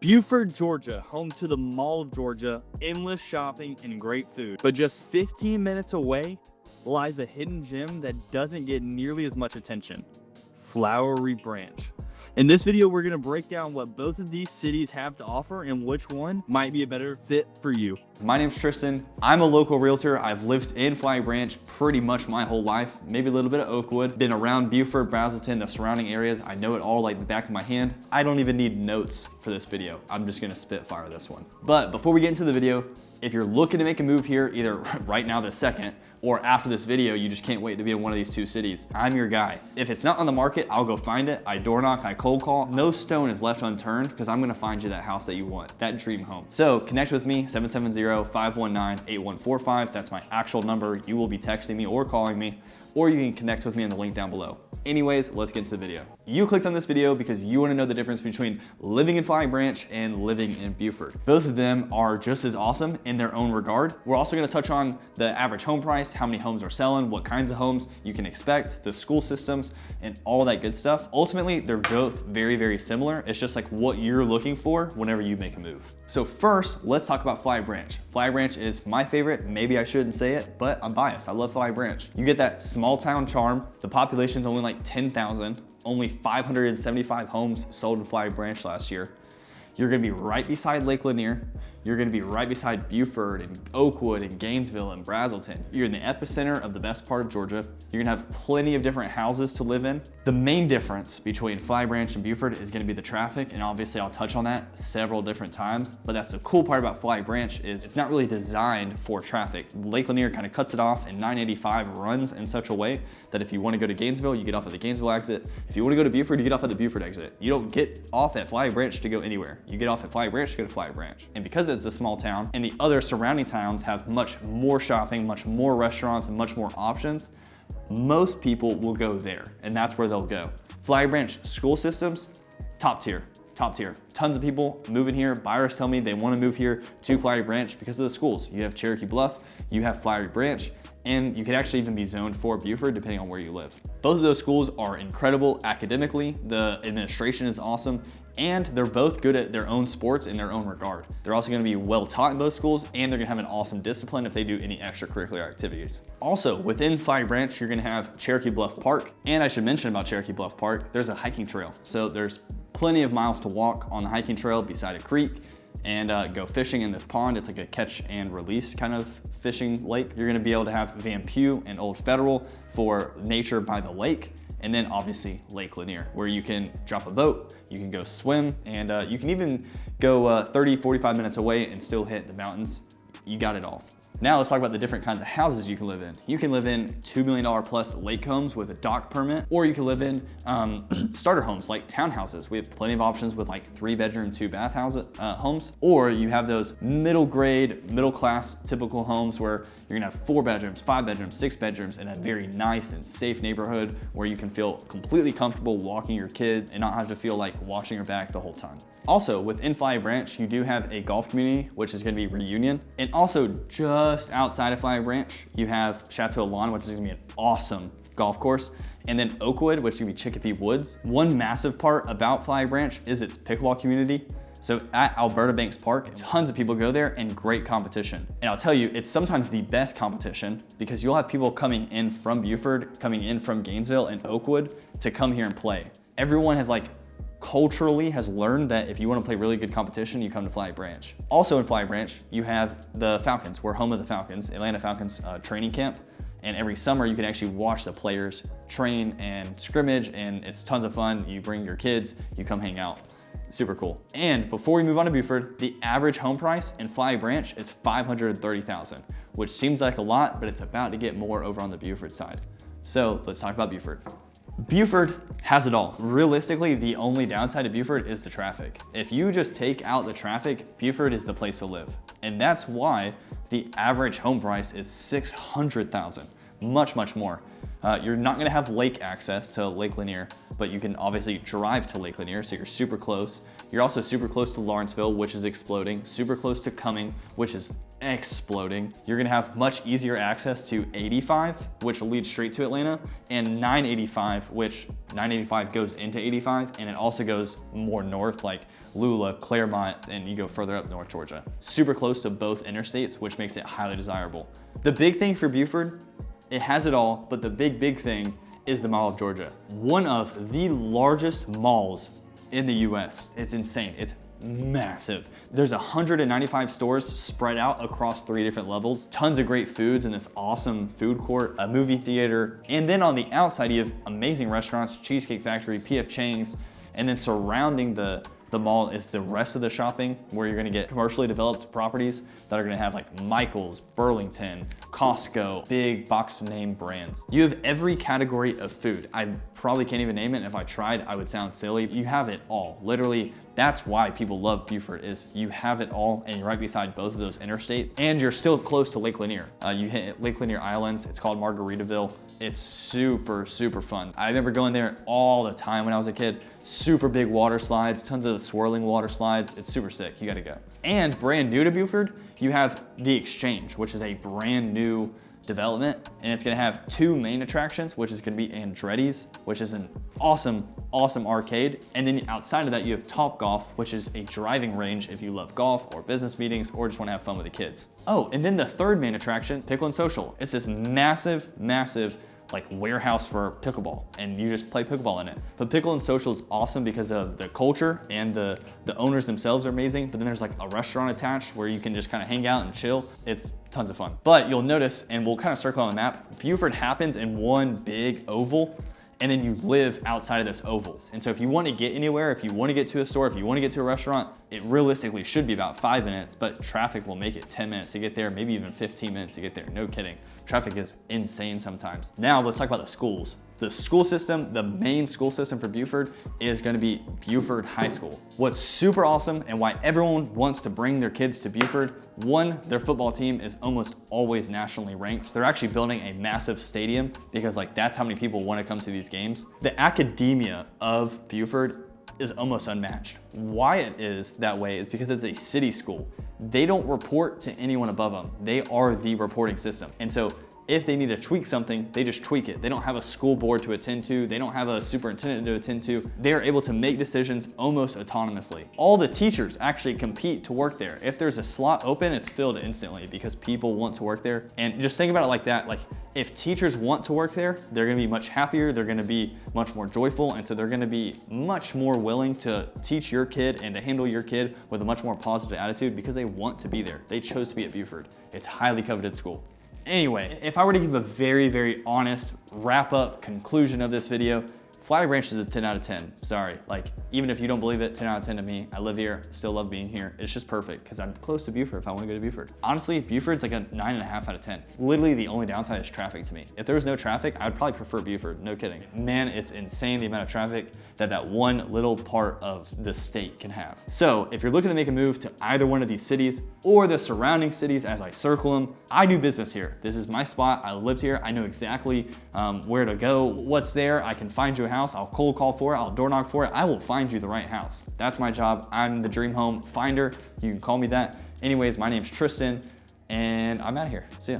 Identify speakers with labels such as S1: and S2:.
S1: Buford, Georgia, home to the Mall of Georgia, endless shopping and great food. But just 15 minutes away lies a hidden gem that doesn't get nearly as much attention: Flowery Branch. In this video, we're gonna break down what both of these cities have to offer and which one might be a better fit for you.
S2: My name's Tristan. I'm a local realtor. I've lived in Flowery Branch pretty much my whole life, maybe a little bit of Oakwood, been around Buford, Brazelton, the surrounding areas. I know it all like the back of my hand. I don't even need notes for this video. I'm just gonna spitfire this one. But before we get into the video, if you're looking to make a move here, either right now this second, or after this video, you just can't wait to be in one of these two cities, I'm your guy. If it's not on the market, I'll go find it. I door knock, I cold call. No stone is left unturned because I'm gonna find you that house that you want, that dream home. So connect with me, 770-519-8145. That's my actual number. You will be texting me or calling me, or you can connect with me in the link down below. Anyways, let's get into the video. You clicked on this video because you want to know the difference between living in Flowery Branch and living in Buford. Both of them are just as awesome in their own regard. We're also going to touch on the average home price, how many homes are selling, what kinds of homes you can expect, the school systems, and all that good stuff. Ultimately, they're both very, very similar. It's just like what you're looking for whenever you make a move. So first, let's talk about Flowery Branch. Flowery Branch is my favorite. Maybe I shouldn't say it, but I'm biased. I love Flowery Branch. You get that small town charm. The population's only like 10,000. Only 575 homes sold in Flowery Branch last year. You're gonna be right beside Lake Lanier. You're gonna be right beside Buford and Oakwood and Gainesville and Brazelton. You're in the epicenter of the best part of Georgia. You're gonna have plenty of different houses to live in. The main difference between Flowery Branch and Buford is gonna be the traffic, and obviously I'll touch on that several different times, but that's the cool part about Flowery Branch is it's not really designed for traffic. Lake Lanier kind of cuts it off, and 985 runs in such a way that if you wanna go to Gainesville, you get off at the Gainesville exit. If you wanna go to Buford, you get off at the Buford exit. You don't get off at Flowery Branch to go anywhere. You get off at Flowery Branch to go to Flowery Branch. And because it's a small town and the other surrounding towns have much more shopping, much more restaurants, and much more options, most people will go there, and that's where they'll go. Flowery Branch school systems, top tier. Top tier. Tons of people moving here. Buyers tell me they want to move here to Flowery Branch because of the schools. You have Cherokee Bluff, you have Flowery Branch, and you could actually even be zoned for Buford depending on where you live. Both of those schools are incredible academically. The administration is awesome, and they're both good at their own sports in their own regard. They're also gonna be well taught in both schools, and they're gonna have an awesome discipline if they do any extracurricular activities. Also, within Flowery Branch, you're gonna have Cherokee Bluff Park. And I should mention about Cherokee Bluff Park, there's a hiking trail. So there's plenty of miles to walk on the hiking trail beside a creek and go fishing in this pond. It's like a catch and release kind of fishing lake. You're gonna be able to have Van Pugh and Old Federal for nature by the lake. And then obviously Lake Lanier, where you can drop a boat, you can go swim, and you can even go 30, 45 minutes away and still hit the mountains. You got it all. Now let's talk about the different kinds of houses you can live in. You can live in $2 million plus lake homes with a dock permit, or you can live in starter homes like townhouses. We have plenty of options with like 3-bedroom, 2-bath homes, or you have those middle grade, middle class typical homes where you're gonna have 4 bedrooms, 5 bedrooms, 6 bedrooms in a very nice and safe neighborhood where you can feel completely comfortable walking your kids and not have to feel like watching your back the whole time. Also, within Flowery Branch, you do have a golf community, which is gonna be Reunion. And also just outside of Flowery Branch, you have Chateau Lawn, which is gonna be an awesome golf course. And then Oakwood, which is gonna be Chicopee Woods. One massive part about Flowery Branch is its pickleball community. So at Alberta Banks Park, tons of people go there and great competition. And I'll tell you, it's sometimes the best competition because you'll have people coming in from Buford, coming in from Gainesville and Oakwood to come here and play. Everyone has culturally has learned that if you want to play really good competition, you come to Flowery Branch. Also in Flowery Branch, you have the Falcons. We're home of the Falcons, Atlanta Falcons training camp. And every summer you can actually watch the players train and scrimmage, and it's tons of fun. You bring your kids, you come hang out. Super cool. And before we move on to Buford, the average home price in Flowery Branch is $530,000, which seems like a lot, but it's about to get more over on the Buford side. So let's talk about Buford. Buford has it all. Realistically, the only downside to Buford is the traffic. If you just take out the traffic, Buford is the place to live. And that's why the average home price is $600,000, much, much more. You're not gonna have lake access to Lake Lanier, but you can obviously drive to Lake Lanier, so you're super close. You're also super close to Lawrenceville, which is exploding, super close to Cumming, which is exploding. You're gonna have much easier access to 85, which leads straight to Atlanta, and 985, which 985 goes into 85, and it also goes more north, like Lula, Claremont, and you go further up North Georgia. Super close to both interstates, which makes it highly desirable. The big thing for Buford, it has it all, but the big thing is the Mall of Georgia. One of the largest malls in the US. It's insane. It's massive. There's 195 stores spread out across 3 different levels, tons of great foods in this awesome food court, a movie theater, and then on the outside you have amazing restaurants, Cheesecake Factory, P.F. Chang's, and then surrounding the mall is the rest of the shopping, where you're gonna get commercially developed properties that are gonna have like Michael's, Burlington, Costco, big box name brands. You have every category of food. I probably can't even name it, and if I tried, I would sound silly. You have it all. Literally, that's why people love Buford, is you have it all, and you're right beside both of those interstates, and you're still close to Lake Lanier. You hit Lake Lanier Islands. It's called Margaritaville. It's super fun. I remember going there all the time when I was a kid. Super big water slides, tons of swirling water slides. It's super sick, you gotta go. And brand new to Buford, you have the Exchange, which is a brand new development, and it's gonna have 2 main attractions, which is gonna be Andretti's, which is an awesome arcade. And then outside of that, you have Top Golf, which is a driving range if you love golf or business meetings or just wanna have fun with the kids. Oh, and then the 3rd main attraction, Pickle and Social. It's this massive like warehouse for pickleball, and you just play pickleball in it. But Pickle and Social is awesome because of the culture, and the owners themselves are amazing. But then there's like a restaurant attached where you can just kind of hang out and chill. It's tons of fun. But you'll notice, and we'll kind of circle on the map, Buford happens in one big oval, and then you live outside of this oval. And so if you want to get anywhere, if you want to get to a store, if you want to get to a restaurant, it realistically should be about 5 minutes, but traffic will make it 10 minutes to get there, maybe even 15 minutes to get there. No kidding. Traffic is insane sometimes. Now let's talk about the schools. The school system, the main school system for Buford is going to be Buford High School. What's super awesome and why everyone wants to bring their kids to Buford, one, their football team is almost always nationally ranked. They're actually building a massive stadium because like that's how many people want to come to these games. The academia of Buford is almost unmatched. Why it is that way is because it's a city school. They don't report to anyone above them. They are the reporting system. And so if they need to tweak something, they just tweak it. They don't have a school board to attend to. They don't have a superintendent to attend to. They are able to make decisions almost autonomously. All the teachers actually compete to work there. If there's a slot open, it's filled instantly because people want to work there. And just think about it like that. Like if teachers want to work there, they're gonna be much happier. They're gonna be much more joyful. And so they're gonna be much more willing to teach your kid and to handle your kid with a much more positive attitude because they want to be there. They chose to be at Buford. It's a highly coveted school. Anyway, if I were to give a very honest wrap up conclusion of this video, Flowery Branch is a 10 out of 10. Sorry, like even if you don't believe it, 10 out of 10 to me. I live here, still love being here. It's just perfect because I'm close to Buford if I want to go to Buford. Honestly, Buford's like a 9.5 out of 10. Literally the only downside is traffic to me. If there was no traffic, I would probably prefer Buford, no kidding. Man, it's insane the amount of traffic that one little part of the state can have. So if you're looking to make a move to either one of these cities or the surrounding cities as I circle them, I do business here. This is my spot. I lived here. I know exactly where to go, what's there. I can find you a house. I'll cold call for it. I'll door knock for it. I will find you the right house. That's my job. I'm the dream home finder. You can call me that. Anyways, my name's Tristan and I'm out of here. See ya.